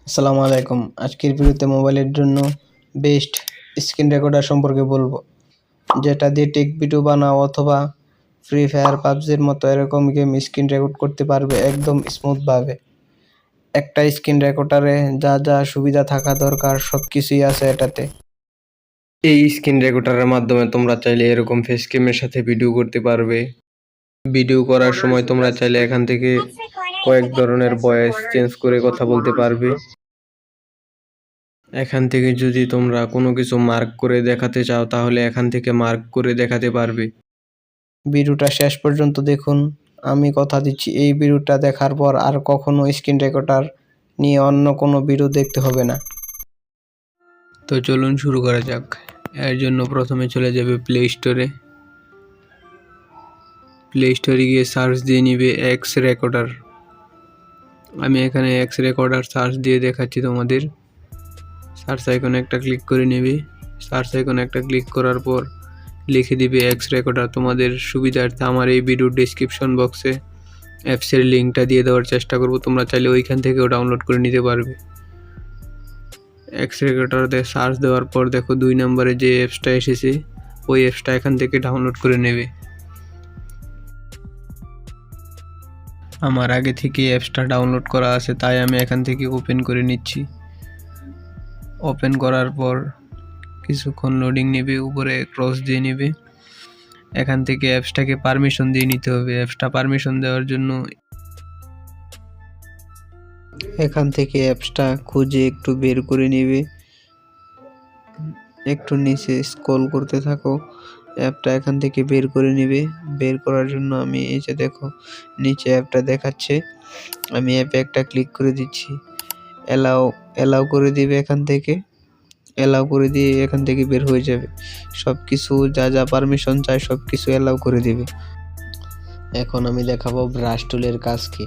আসসালামু আলাইকুম। আজকের ভিডিওতে মোবাইলের জন্য বেস্ট স্ক্রিন রেকর্ডার সম্পর্কে বলবো, যেটা দিয়ে টেক ভিডিও বানাও অথবা ফ্রি ফায়ার পাবজির মতো এরকম গেম স্ক্রিন রেকর্ড করতে পারবে একদম স্মুথভাবে। একটা স্ক্রিন রেকর্ডারে যা যা সুবিধা থাকা দরকার সব কিছুই আছে এটাতে। এই স্ক্রিন রেকর্ডারের মাধ্যমে তোমরা চাইলে এরকম ফেস ক্যামের সাথে ভিডিও করতে পারবে। ভিডিও করার সময় তোমরা চাইলে এখান থেকে কয়েক ধরনের ভয়েস চেঞ্জ করে কথা বলতে পারবে। এখান থেকে যদি তোমরা কোনো কিছু মার্ক করে দেখাতে চাও তাহলে এখান থেকে মার্ক করে দেখাতে পারবে। ভিডিওটা শেষ পর্যন্ত দেখুন। আমি কথা দিচ্ছি এই ভিডিওটা দেখার পর আর কখনো স্ক্রিন রেকর্ডার নিয়ে অন্য কোনো ভিডিও দেখতে হবে না। তো চলুন শুরু করা যাক। এর জন্য প্রথমে চলে যাবে প্লে স্টোরে। প্লে স্টোরে গিয়ে সার্চ দিয়ে নিবে এক্স রেকর্ডার। আমি এখানে এক্স রেকর্ডার সার্চ দিয়ে দেখাচ্ছি তোমাদের। সার্চ আইকনে একটা ক্লিক করে নেবে। সার্চ আইকনে একটা ক্লিক করার পর লিখে দিবে এক্স রেকর্ডার। তোমাদের সুবিধার্থে আমার এই ভিডিও ডেসক্রিপশন বক্সে অ্যাপসের লিঙ্কটা দিয়ে দেওয়ার চেষ্টা করব, তোমরা চাইলে ওইখান থেকেও ডাউনলোড করে নিতে পারবে। এক্স রেকর্ডারে সার্চ দেওয়ার পর দেখো 2 নম্বরে যে অ্যাপসটা এসেছে ওই অ্যাপসটা এখান থেকে ডাউনলোড করে নেবে। আমার আগে থেকে অ্যাপসটা ডাউনলোড করা আছে তাই আমি এখান থেকে ওপেন করে নিচ্ছি। ওপেন করার পর কিছুক্ষণ লোডিং নেবে, উপরে ক্রস দিয়ে নেবে। এখান থেকে অ্যাপসটাকে পারমিশন দিয়ে নিতে হবে। অ্যাপসটা পারমিশন দেওয়ার জন্য এখান থেকে অ্যাপসটা খুঁজে একটু বের করে নেবে। একটু নিচে স্ক্রল করতে থাকো, অ্যাপটা এখান থেকে বের করে নেবে। বের করার জন্য আমি এই যে দেখো নিচে অ্যাপটা দেখাচ্ছে, আমি অ্যাপে একটা ক্লিক করে দিচ্ছি। অ্যালাউ করে দিবে এখান থেকে। অ্যালাউ করে দিয়ে এখান থেকে বের হয়ে যাবে। সব কিছু যা যা পারমিশন চাই সব কিছু অ্যালাউ করে দিবে। এখন আমি দেখাবো ব্রাশ টুলের কাজ কি।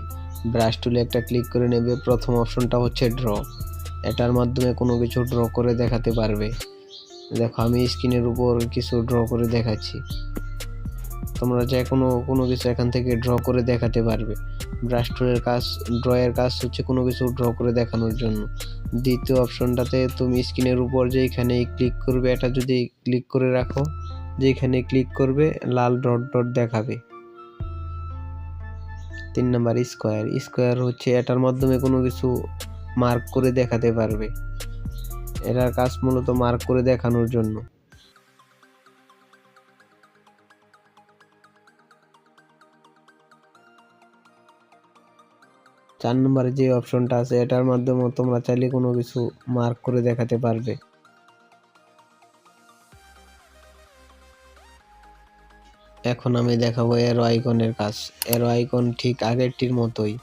ব্রাশ টুলে একটা ক্লিক করে নেবে। প্রথম অপশনটা হচ্ছে ড্র। এটার মাধ্যমে কোনো কিছু ড্র করে দেখাতে পারবে। দেখো আমি স্ক্রিনের উপর কিছু ড্র করে দেখাচ্ছি, তোমরা যে কোনো কিছু এখান থেকে ড্র করে দেখাতে পারবে। ব্রাশ টুলের কাজ, ড্রয়ের কাজ হচ্ছে কোনো কিছু ড্র করে দেখানোর জন্য। দ্বিতীয় অপশনটাতে তুমি স্ক্রিনের উপর যেখানে ক্লিক করবে, এটা যদি ক্লিক করে রাখো, যেখানে ক্লিক করবে লাল ডট ডট দেখাবে। 3 নাম্বার স্কোয়ার। স্কোয়ার হচ্ছে এটার মাধ্যমে কোনো কিছু মার্ক করে দেখাতে পারবে। এটার কাজ মূলত মার্ক করে দেখানোর জন্য। চার নম্বরে যে অপশনটা আছে এটার মাধ্যমে তোমরা চাইলে কোনো কিছু মার্ক করে দেখাতে পারবে। এখন আমি দেখাবো এরো আইকনের কাজ। এরো আইকন ঠিক আগেরটির মতোই,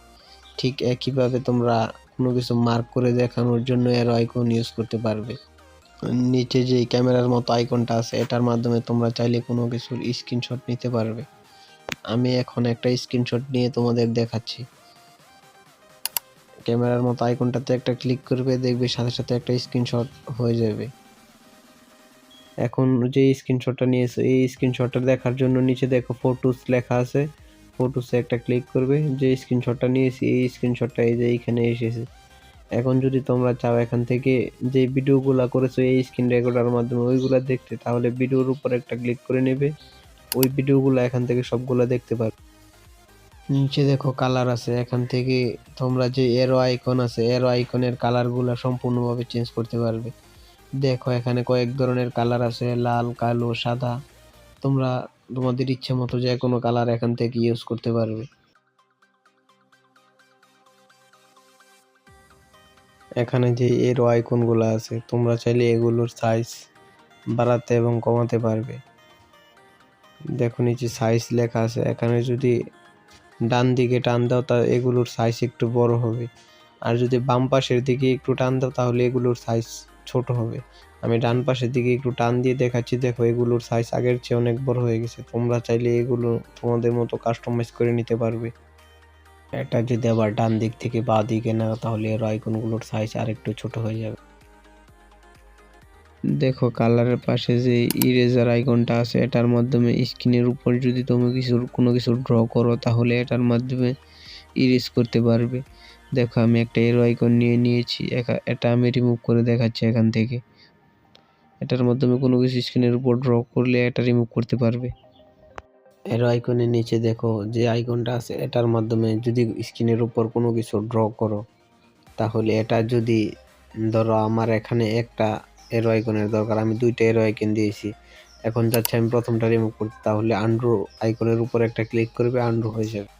ঠিক একইভাবে তোমরা কোনো কিছু মার্ক করে দেখানোর জন্য এরো আইকন ইউজ করতে পারবে। নিচে যে ক্যামেরার মতো আইকনটা আছে এটার মাধ্যমে তোমরা চাইলে কোনো কিছুর স্ক্রিনশট নিতে পারবে। আমি এখন একটা স্ক্রিনশট নিয়ে তোমাদের দেখাচ্ছি। ক্যামেরার মতো আইকনটাতে একটা ক্লিক করবে, দেখবে সাথে সাথে একটা স্ক্রিনশট হয়ে যাবে। এখন যে স্ক্রিনশটটা নিয়েছো এই স্ক্রিনশটটা দেখার জন্য নিচে দেখো ফটোস লেখা আছে, ফটোসে একটা ক্লিক করবে। যে স্ক্রিনশটটা নিয়েছি এই স্ক্রিনশটটা এই যে এইখানে এসেছে। এখন যদি তোমরা চাও এখান থেকে যে ভিডিওগুলো করেছো এই স্ক্রিন রেকর্ডার মাধ্যমে ওইগুলো দেখতে, তাহলে ভিডিওর উপর একটা ক্লিক করে নেবে, ওই ভিডিওগুলো এখান থেকে সবগুলো দেখতে পারবে। নিচে দেখো কালার আছে, এখান থেকে তোমরা যে এরো আইকন আছে এরো আইকনের কালারগুলো সম্পূর্ণভাবে চেঞ্জ করতে পারবে। দেখো এখানে কয়েক ধরনের কালার আছে, লাল, কালো, সাদা। তোমরা তোমাদের ইচ্ছে মতো যে কোনো কালার এখান থেকে ইউজ করতে পারবে। এখানে যে এরো আইকনগুলো আছে তোমরা চাইলে এগুলোর সাইজ বাড়াতে এবং কমাতে পারবে। দেখো নিচে সাইজ লেখা আছে, এখানে যদি ডান দিকে টান দাও তা এগুলোর সাইজ একটু বড় হবে, আর যদি বাম পাশের দিকে একটু টান দাও তাহলে এগুলোর সাইজ ছোট হবে। আমি ডান পাশের দিকে একটু টান দিয়ে দেখাচ্ছি, দেখো এগুলোর সাইজ আগের চেয়ে অনেক বড় হয়ে গেছে। তোমরা চাইলে এগুলো তোমাদের মতো কাস্টমাইজ করে নিতে পারবে। এটা যদি আবার ডান দিক থেকে বাঁ দিকে নাও তাহলে এর আইকনগুলোর সাইজ আর একটু ছোট হয়ে যাবে। দেখো কালারের পাশে যে ইরেজার আইকনটা আছে এটার মাধ্যমে স্ক্রিনের উপর যদি তুমি কোনো কিছু ড্র করো তাহলে এটার মাধ্যমে ইরেজ করতে পারবে। দেখো আমি একটা এরো আইকন নিয়ে নিয়েছি, এটা আমি রিমুভ করে দেখাচ্ছি এখান থেকে। এটার মাধ্যমে কোনো কিছু স্ক্রিনের উপর ড্র করলে এটা রিমুভ করতে পারবে। এরো আইকনের নিচে দেখো যে আইকনটা আছে, এটার মাধ্যমে যদি স্ক্রিনের উপর কোনো কিছু ড্র করো, তাহলে এটা যদি ধরো আমার এখানে একটা এরো আইকনের দরকার, আমি দুইটা এরো আইকন দিয়েছি, এখন যাচ্ছে আমি প্রথমটা রিমুভ করতে, তাহলে আনডু আইকনের উপর একটা ক্লিক করবে, আনডু হয়ে যাবে।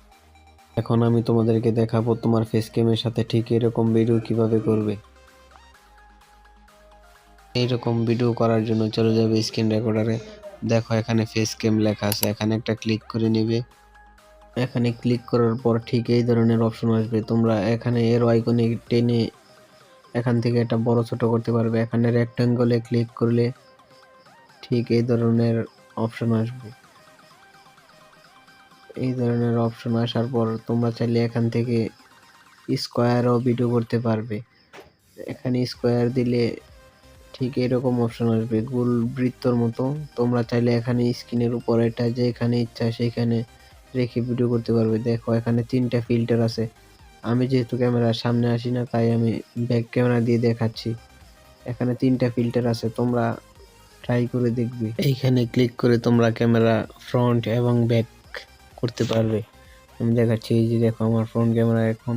এখন আমি তোমাদেরকে দেখাবো তোমার ফেস ক্যামের সাথে ঠিক এরকম ভিডিও কিভাবে করবে। এইরকম ভিডিও করার জন্য চলে যাবে স্ক্রিন রেকর্ডারে। দেখো এখানে ফেস ক্যাম লেখা আছে, এখানে একটা ক্লিক করে নেবে। এখানে ক্লিক করার পর ঠিক এই ধরনের অপশন আসবে, তোমরা এখানে এরো আইকনে টেনে এখান থেকে এটা বড় ছোট করতে পারবে। এখানে রেক্ট্যাঙ্গলে ক্লিক করলে ঠিক এই ধরনের অপশন আসবে। এই ধরনের অপশন আসার পর তোমরা চাইলে এখান থেকে স্কোয়ারও ভিডিও করতে পারবে। এখানে স্কোয়ার দিলে ঠিক এরকম অপশন আসবে গোল বৃত্তর মতো। তোমরা চাইলে এখানে স্ক্রিনের উপর এটা যেখানে ইচ্ছা সেখানে রেখে ভিডিও করতে পারবে। দেখো এখানে 3টা ফিল্টার আছে, আমি যেহেতু ক্যামেরার সামনে আসি না তাই আমি ব্যাক ক্যামেরা দিয়ে দেখাচ্ছি। এখানে 3টা ফিল্টার আছে, তোমরা ট্রাই করে দেখবে। এইখানে ক্লিক করে তোমরা ক্যামেরা ফ্রন্ট এবং ব্যাক করতে পারবে। আমি দেখাচ্ছি, এই যে দেখো আমার ফ্রন্ট ক্যামেরা এখন,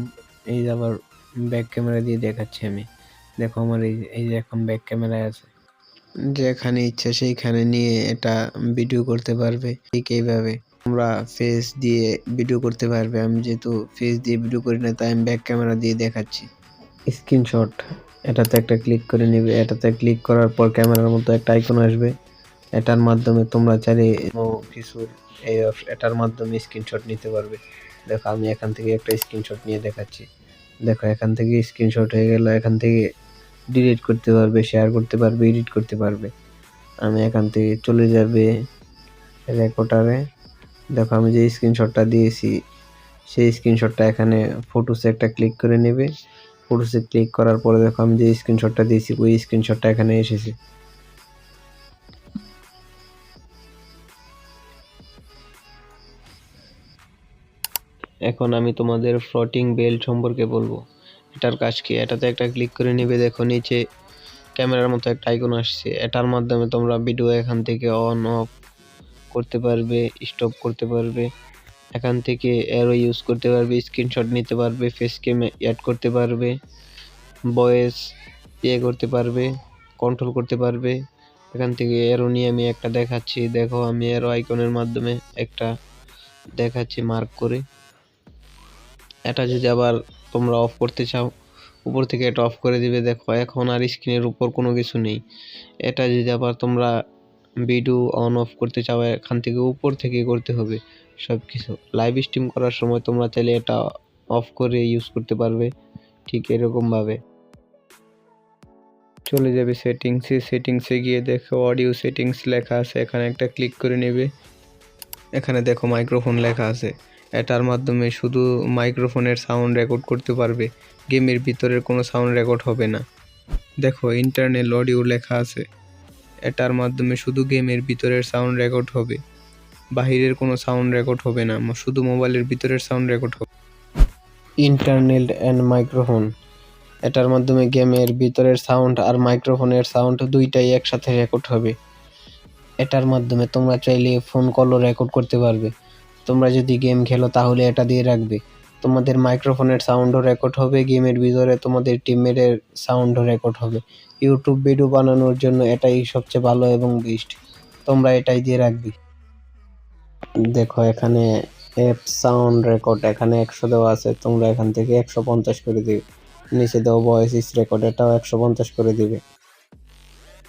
এই যে আবার ব্যাক ক্যামেরা দিয়ে দেখাচ্ছি আমি। দেখো আমার এই যে এখন ব্যাক ক্যামেরায় আছে। যেখানে ইচ্ছা সেইখানে নিয়ে এটা ভিডিও করতে পারবে। ঠিক এইভাবে তোমরা ফেস দিয়ে ভিডিও করতে পারবে। আমি যেহেতু ফেস দিয়ে ভিডিও করি না তাই আমি ব্যাক ক্যামেরা দিয়ে দেখাচ্ছি। স্ক্রিনশট, এটাতে একটা ক্লিক করে নেবে। এটাতে ক্লিক করার পর ক্যামেরার মতো একটা আইকন আসবে, এটার মাধ্যমে তোমরা চাইলে কিছু এটার মাধ্যমে স্ক্রিনশট নিতে পারবে। দেখো আমি এখান থেকে একটা স্ক্রিনশট নিয়ে দেখাচ্ছি। দেখো এখান থেকে স্ক্রিনশট হয়ে গেল, এখান থেকে ডিলিট করতে পারবে, শেয়ার করতে পারবে, এডিট করতে পারবে। আমি এখান থেকে চলে যাবে রেকর্ডারে। দেখো আমি যে স্ক্রিনশটটা দিয়েছি সেই স্ক্রিনশটটা এখানে ফটোসে একটা ক্লিক করে নেবে। ফটোসে ক্লিক করার পরে দেখো আমি যে স্ক্রিনশটটা দিয়েছি ওই স্ক্রিনশটটা এখানে এসেছে। এখন আমি তোমাদের ফ্লোটিং বেল্ট সম্পর্কে বলবো। এটার কাজ কি, এটাতে একটা ক্লিক করে নেবে। দেখো নিচে ক্যামেরার মতো একটা আইকন আসছে, এটার মাধ্যমে তোমরা ভিডিও এখান থেকে অন অফ করতে পারবে, স্টপ করতে পারবে। এখান থেকে অ্যারো ইউজ করতে পারবে, স্ক্রিনশট নিতে পারবে, ফেস ক্যাম অ্যাড করতে পারবে, ভয়েস করতে পারবে, কন্ট্রোল করতে পারবে। এখান থেকে অ্যারো নিয়ে আমি একটা দেখাচ্ছি। দেখো আমি অ্যারো আইকনের মাধ্যমে একটা দেখাচ্ছি মার্ক করে। এটা যদি আবার তোমরা অফ করতে চাও, উপর থেকে এটা অফ করে দিবে। দেখো এখন আর স্ক্রিনের উপর কোনো কিছু নেই। এটা যদি আবার তোমরা ভিডিও অন অফ করতে চাও, এখান থেকে উপর থেকে করতে হবে সব কিছু। লাইভ স্ট্রিম করার সময় তোমরা চাইলে এটা অফ করে ইউজ করতে পারবে ঠিক এরকমভাবে। চলে যাবে সেটিংসে গিয়ে দেখো অডিও সেটিংস লেখা আছে, এখানে একটা ক্লিক করে নেবে। এখানে দেখো মাইক্রোফোন লেখা আছে, এটার মাধ্যমে শুধু মাইক্রোফোনের সাউন্ড রেকর্ড করতে পারবে, গেমের ভিতরের কোনো সাউন্ড রেকর্ড হবে না। দেখো ইন্টারনাল অডিও লেখা আছে, এটার মাধ্যমে শুধু গেমের ভিতরের সাউন্ড রেকর্ড হবে, বাহিরের কোনো সাউন্ড রেকর্ড হবে না, শুধু মোবাইলের ভিতরের সাউন্ড রেকর্ড হবে। ইন্টারনাল অ্যান্ড মাইক্রোফোন, এটার মাধ্যমে গেমের ভিতরের সাউন্ড আর মাইক্রোফোনের সাউন্ড দুইটাই একসাথে রেকর্ড হবে। এটার মাধ্যমে তোমরা চাইলে ফোন কলও রেকর্ড করতে পারবে। তোমরা যদি গেম খেলো তাহলে এটা দিয়ে রাখবে, তোমাদের মাইক্রোফোনের সাউন্ডও রেকর্ড হবে, গেমের ভিতরে তোমাদের টিমমেটের সাউন্ডও রেকর্ড হবে। ইউটিউব ভিডিও বানানোর জন্য এটাই সবচেয়ে ভালো এবং বেস্ট, তোমরা এটাই দিয়ে রাখবে। দেখো এখানে অ্যাপ সাউন্ড রেকর্ড, এখানে 100 দেওয়া আছে, তোমরা এখান থেকে 150 করে দিবে। নিচে দাও ভয়েস রেকর্ড, এটাও 150 করে দিবে।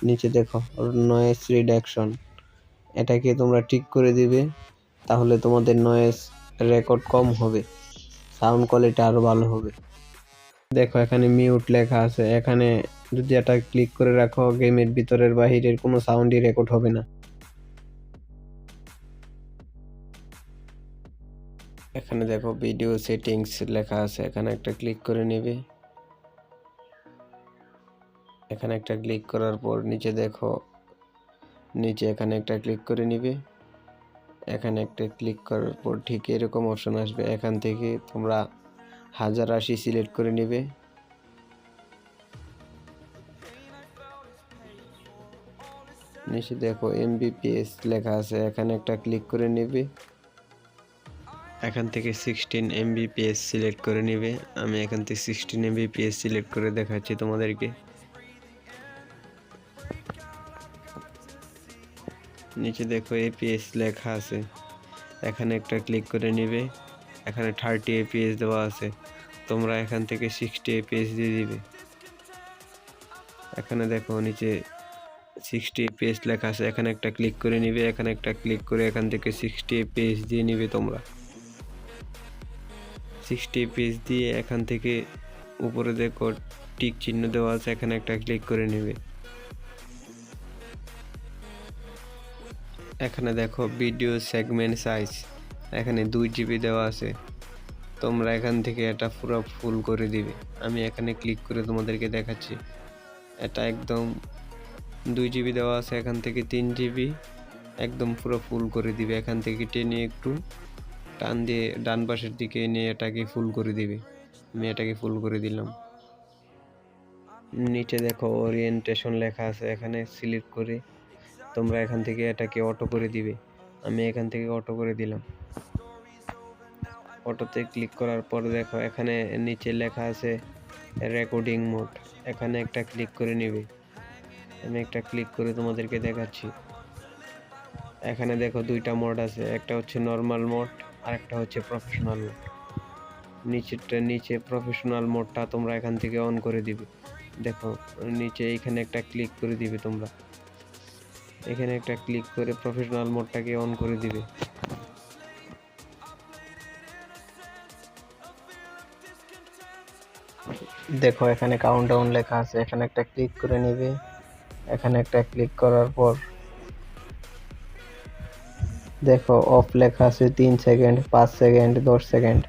নিচে দেখো নয়েজ রিডাকশন, এটাকে তোমরা ঠিক করে দিবে, তাহলে তোমাদের নয়েজ রেকর্ড কম হবে, সাউন্ড কোয়ালিটি আরো ভালো হবে। দেখো এখানে মিউট লেখা আছে, এখানে যদি এটা ক্লিক করে রাখো গেমের ভিতরের বাহিরের কোনো সাউন্ডই রেকর্ড হবে না। এখানে দেখো ভিডিও সেটিংস লেখা আছে, এখানে একটা ক্লিক করে নেবে। এখানে একটা ক্লিক করার পর নিচে দেখো, নিচে এখানে একটা ক্লিক করে নিবে। এখানে একটা ক্লিক করার পর ঠিক এরকম অপশন আসবে, এখান থেকে তোমরা 1080 সিলেক্ট করে নেবে। নিচে দেখো MBPS লেখা আছে, এখানে একটা ক্লিক করে নেবে। এখান থেকে 16 MBPS সিলেক্ট করে নেবে। আমি এখান থেকে 16 MBPS সিলেক্ট করে দেখাচ্ছি তোমাদেরকে। নিচে দেখো APS লেখা আছে, এখানে একটা ক্লিক করে নেবে। এখানে 30 APS দেওয়া আছে, তোমরা এখান থেকে 60 APS দিয়ে দিবে। এখানে দেখো নিচে 60 APS লেখা আছে, এখানে একটা ক্লিক করে নিবে। এখানে একটা ক্লিক করে এখান থেকে 60 APS দিয়ে নিবে তোমরা। 60 APS দিয়ে এখান থেকে উপরে দেখো টিক চিহ্ন দেওয়া আছে, এখানে একটা ক্লিক করে নেবে। এখানে দেখো ভিডিও সেগমেন্ট সাইজ, এখানে 2 GB দেওয়া আছে, তোমরা এখান থেকে এটা পুরো ফুল করে দিবে। আমি এখানে ক্লিক করে তোমাদেরকে দেখাচ্ছি। এটা একদম 2 GB দেওয়া আছে, এখান থেকে 3 GB একদম পুরো ফুল করে দিবে। এখান থেকে টেনে একটু টান দিয়ে ডান পাশের দিকে এনে এটাকে ফুল করে দিবে। আমি এটাকে ফুল করে দিলাম। নিচে দেখো ওরিয়েন্টেশন লেখা আছে, এখানে সিলেক্ট করে তোমরা এখান থেকে এটাকে অটো করে দিবে। আমি এখান থেকে অটো করে দিলাম। অটোতে ক্লিক করার পর দেখো এখানে নিচে লেখা আছে রেকর্ডিং মোড, এখানে একটা ক্লিক করে নেবে। আমি একটা ক্লিক করে তোমাদেরকে দেখাচ্ছি। এখানে দেখো 2টা মোড আছে, একটা হচ্ছে নর্মাল মোড আর একটা হচ্ছে প্রফেশনাল মোড। নিচে প্রফেশনাল মোডটা তোমরা এখান থেকে অন করে দিবে। দেখো নিচে এইখানে একটা ক্লিক করে দিবে তোমরা, এখানে একটা ক্লিক করে প্রফেশনাল মোডটাকে অন করে দিবে। দেখো এখানে কাউন্টডাউন লেখা আছে, এখানে একটা ক্লিক করে নেবে। এখানে একটা ক্লিক করার পর দেখো অফ লেখা আছে 3 সেকেন্ড, 5 সেকেন্ড, 10 সেকেন্ড।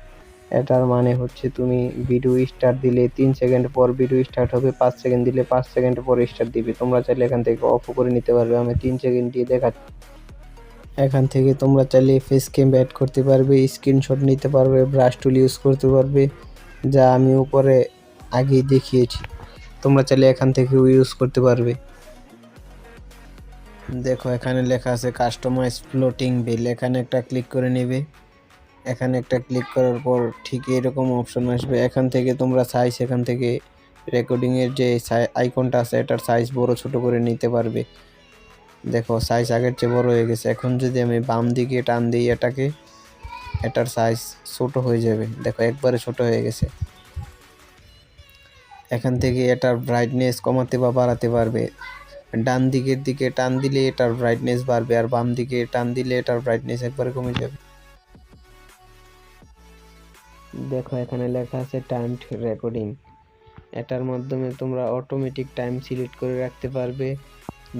এটার মানে হচ্ছে তুমি ভিডিও স্টার্ট দিলে 3 সেকেন্ড পর ভিডিও স্টার্ট হবে, 5 সেকেন্ড দিলে 5 সেকেন্ড পর স্টার্ট দিবে। তোমরা চাইলে এখান থেকে অফ করে নিতে পারবে। আমি 3 সেকেন্ড দিয়ে দেখাচ্ছি। এখান থেকে তোমরা চাইলে ফেস ক্যাম অ্যাড করতে পারবে, স্ক্রিনশট নিতে পারবে, ব্রাশ টুল ইউজ করতে পারবে, যা আমি উপরে আগেই দেখিয়েছি। তোমরা চাইলে এখান থেকেও ইউজ করতে পারবে। দেখো এখানে লেখা আছে কাস্টমাইজ ফ্লোটিং বিল, এখানে একটা ক্লিক করে নেবে। এখানে একটা ক্লিক করার পর ঠিক এরকম অপশন আসবে। এখান থেকে তোমরা সাইজ, এখান থেকে রেকর্ডিংয়ের যে আইকনটা আছে এটার সাইজ বড় ছোট করে নিতে পারবে। দেখো সাইজ আগের চেয়ে বড় হয়ে গেছে। এখন যদি আমি বাম দিকে টান দিই এটাকে, এটার সাইজ ছোট হয়ে যাবে। দেখো একবারে ছোট হয়ে গেছে। এখান থেকে এটার ব্রাইটনেস কমাতে বা বাড়াতে পারবে। ডান দিকের দিকে টান দিলে এটার ব্রাইটনেস বাড়বে, আর বাম দিকে টান দিলে এটার ব্রাইটনেস একবারে কমে যাবে। দেখো এখানে লেখা আছে টাইমড রেকর্ডিং, এটার মাধ্যমে তোমরা অটোমেটিক টাইম সিলেক্ট করে রাখতে পারবে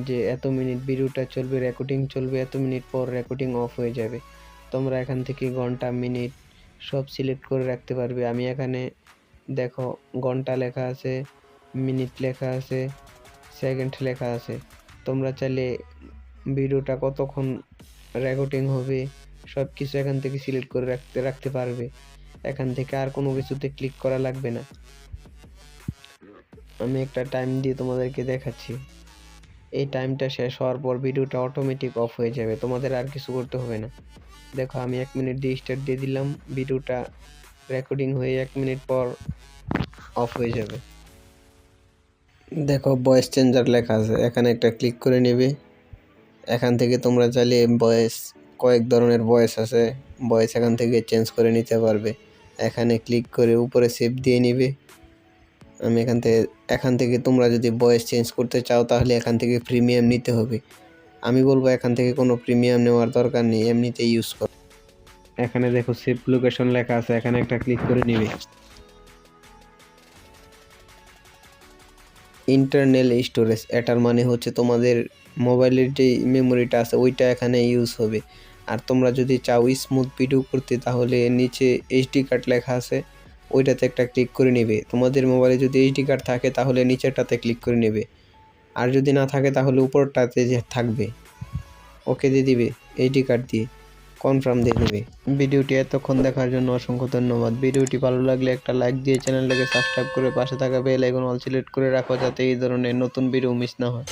যে এত মিনিট ভিডিওটা চলবে, রেকর্ডিং চলবে, এত মিনিট পর রেকর্ডিং অফ হয়ে যাবে। তোমরা এখান থেকে ঘন্টা, মিনিট সব সিলেক্ট করে রাখতে পারবে। আমি এখানে দেখো ঘন্টা লেখা আছে, মিনিট লেখা আছে, সেকেন্ড লেখা আছে। তোমরা চাইলে ভিডিওটা কতক্ষণ রেকর্ডিং হবে সব কিছু এখান থেকে সিলেক্ট করে রাখতে পারবে। এখান থেকে আর কোনো কিছুতে ক্লিক করা লাগবে না। আমি একটা টাইম দিয়ে তোমাদেরকে দেখাচ্ছি। এই টাইমটা শেষ হওয়ার পর ভিডিওটা অটোমেটিক অফ হয়ে যাবে, তোমাদের আর কিছু করতে হবে না। দেখো আমি 1 মিনিট দিয়ে স্টার্ট দিয়ে দিলাম, ভিডিওটা রেকর্ডিং হয়ে 1 মিনিট পর অফ হয়ে যাবে। দেখো ভয়েস চেঞ্জার লেখা আছে, এখানে একটা ক্লিক করে নেবে। এখান থেকে তোমরা চাইলে ভয়েস, কয়েক ধরনের ভয়েস আছে, ভয়েস এখান থেকে চেঞ্জ করে নিতে পারবে। এখানে ক্লিক করে উপরে সেভ দিয়ে নিবে। আমি এখান থেকে তোমরা যদি ভয়েস চেঞ্জ করতে চাও তাহলে এখান থেকে প্রিমিয়াম নিতে হবে। আমি বলবো এখান থেকে কোনো প্রিমিয়াম নেওয়ার দরকার নেই, এমনিতে ইউজ করো। এখানে দেখো সেভ লোকেশন লেখা আছে, এখানে একটা ক্লিক করে নিবে। ইন্টারনাল স্টোরেজ, এটার মানে হচ্ছে তোমাদের মোবাইলের যে মেমোরিটা আছে ওইটা এখানে ইউজ হবে। আর তোমরা যদি চাও স্মুথ ভিডিও করতে তাহলে নিচে এইচডি কার্ড লেখা আছে, ওইটাতে একটা ক্লিক করে নেবে। তোমাদের মোবাইলে যদি এইচডি কার্ড থাকে তাহলে নিচেরটাতে ক্লিক করে নেবে, আর যদি না থাকে তাহলে উপরটাতে যে থাকবে ওকে দিয়ে দিবে এইচডি কার্ড দিয়ে। কনফার্ম দিয়ে নেবে। ভিডিওটি এতক্ষণ দেখার জন্য অসংখ্য ধন্যবাদ। ভিডিওটি ভালো লাগলে একটা লাইক দিয়ে চ্যানেলটাকে সাবস্ক্রাইব করে পাশে থাকা বেল আইকন অল সিলেক্ট করে রাখো, যাতে এই ধরনের নতুন ভিডিও মিস না হয়।